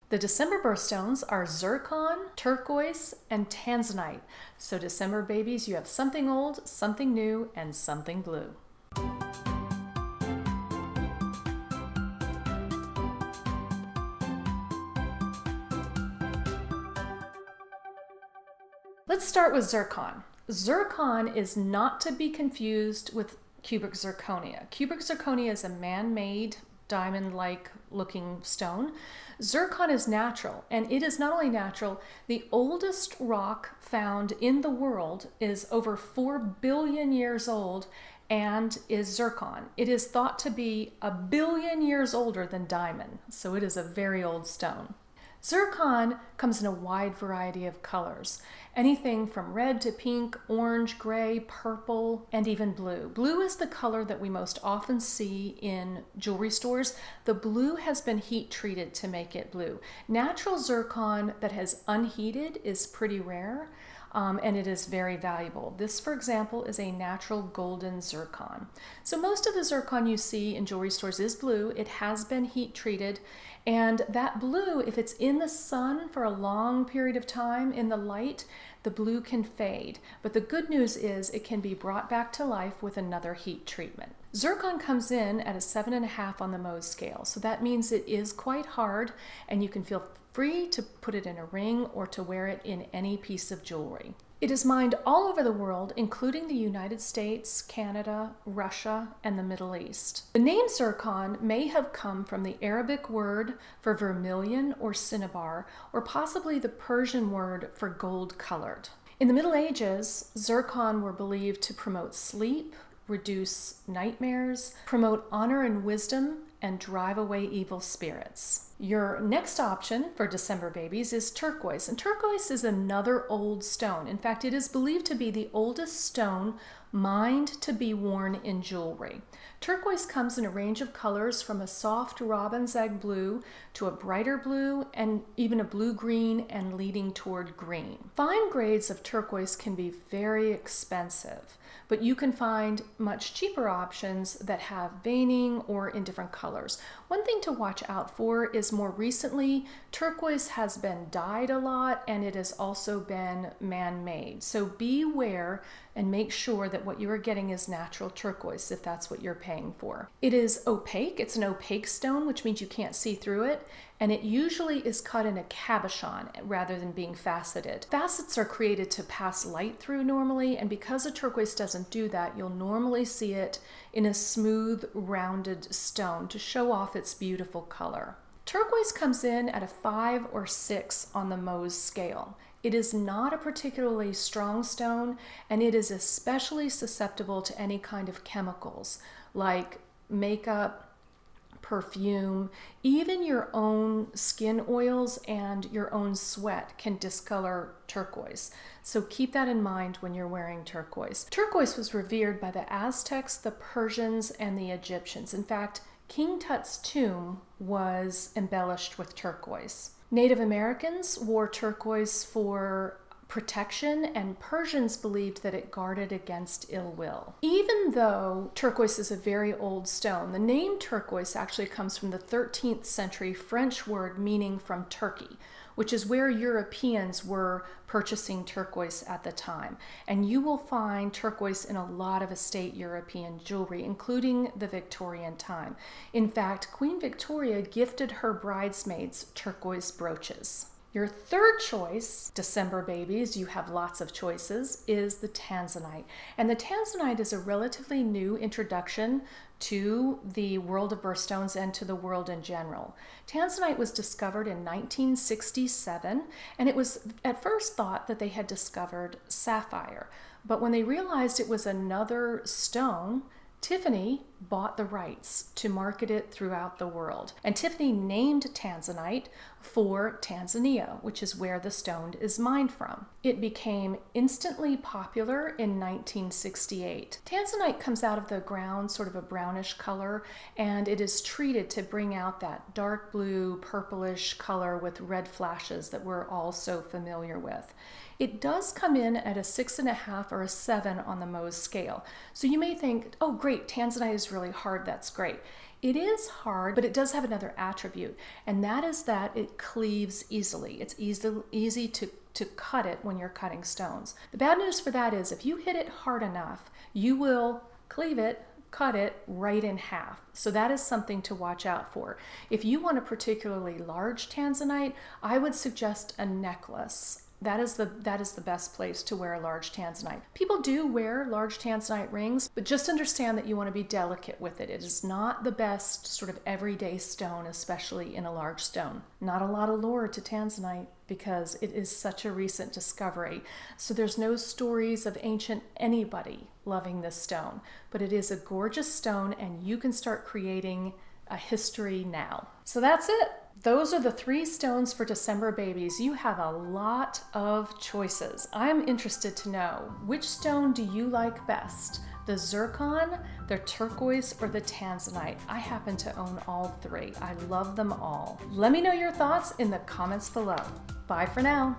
The December birthstones are zircon, turquoise, and tanzanite. So December babies, you have something old, something new, and something blue. Let's start with zircon. Zircon is not to be confused with cubic zirconia. Cubic zirconia is a man-made diamond-like looking stone. Zircon is natural, and it is not only natural, the oldest rock found in the world is over 4 billion years old and is zircon. It is thought to be 1 billion years older than diamond, so it is a very old stone. Zircon comes in a wide variety of colors, anything from red to pink, orange, gray, purple, and even blue. Blue is the color that we most often see in jewelry stores. The blue has been heat treated to make it blue. Natural zircon that has unheated is pretty rare. And it is very valuable. This, for example, is a natural golden zircon. So most of the zircon you see in jewelry stores is blue. It has been heat treated, and that blue, if it's in the sun for a long period of time in the light, the blue can fade. But the good news is it can be brought back to life with another heat treatment. Zircon comes in at a 7.5 on the Mohs scale, so that means it is quite hard, and you can feel free to put it in a ring or to wear it in any piece of jewelry. It is mined all over the world, including the United States, Canada, Russia, and the Middle East. The name zircon may have come from the Arabic word for vermilion or cinnabar, or possibly the Persian word for gold-colored. In the Middle Ages, zircon were believed to promote sleep, reduce nightmares, promote honor and wisdom, and drive away evil spirits. Your next option for December babies is turquoise, and turquoise is another old stone. In fact, it is believed to be the oldest stone mined to be worn in jewelry. Turquoise comes in a range of colors from a soft robin's egg blue to a brighter blue and even a blue-green and leading toward green. Fine grades of turquoise can be very expensive, but you can find much cheaper options that have veining or in different colors. One thing to watch out for is more recently, turquoise has been dyed a lot and it has also been man-made. So beware and make sure that what you are getting is natural turquoise if that's what you're paying for. It is opaque. It's an opaque stone, which means you can't see through it, and it usually is cut in a cabochon rather than being faceted. Facets are created to pass light through normally, and because a turquoise doesn't do that, you'll normally see it in a smooth, rounded stone to show off its beautiful color. Turquoise comes in at a 5 or 6 on the Mohs scale. It is not a particularly strong stone, and it is especially susceptible to any kind of chemicals like makeup, perfume, even your own skin oils and your own sweat can discolor turquoise. So keep that in mind when you're wearing turquoise. Turquoise was revered by the Aztecs, the Persians, and the Egyptians. In fact, King Tut's tomb was embellished with turquoise. Native Americans wore turquoise for protection, and Persians believed that it guarded against ill will. Even though turquoise is a very old stone, the name turquoise actually comes from the 13th century French word meaning from Turkey, which is where Europeans were purchasing turquoise at the time. And you will find turquoise in a lot of estate European jewelry, including the Victorian time. In fact, Queen Victoria gifted her bridesmaids turquoise brooches. Your third choice, December babies, you have lots of choices, is the tanzanite. And the tanzanite is a relatively new introduction to the world of birthstones and to the world in general. Tanzanite was discovered in 1967, and it was at first thought that they had discovered sapphire. But when they realized it was another stone, Tiffany bought the rights to market it throughout the world. And Tiffany named tanzanite for Tanzania, which is where the stone is mined from. It became instantly popular in 1968. Tanzanite comes out of the ground sort of a brownish color, and it is treated to bring out that dark blue, purplish color with red flashes that we're all so familiar with. It does come in at a 6.5 or a 7 on the Mohs scale. So you may think, oh great, tanzanite is really hard, that's great. It is hard, but it does have another attribute, and that is that it cleaves easily. It's easy to cut it when you're cutting stones. The bad news for that is if you hit it hard enough, you will cleave it, cut it right in half. So that is something to watch out for. If you want a particularly large tanzanite, I would suggest a necklace. That is the best place to wear a large tanzanite. People do wear large tanzanite rings, but just understand that you want to be delicate with it. It is not the best sort of everyday stone, especially in a large stone. Not a lot of lore to tanzanite because it is such a recent discovery. So there's no stories of ancient anybody loving this stone, but it is a gorgeous stone and you can start creating a history now. So that's it. Those are the 3 stones for December babies. You have a lot of choices. I'm interested to know, which stone do you like best? The zircon, the turquoise, or the tanzanite? I happen to own all 3. I love them all. Let me know your thoughts in the comments below. Bye for now.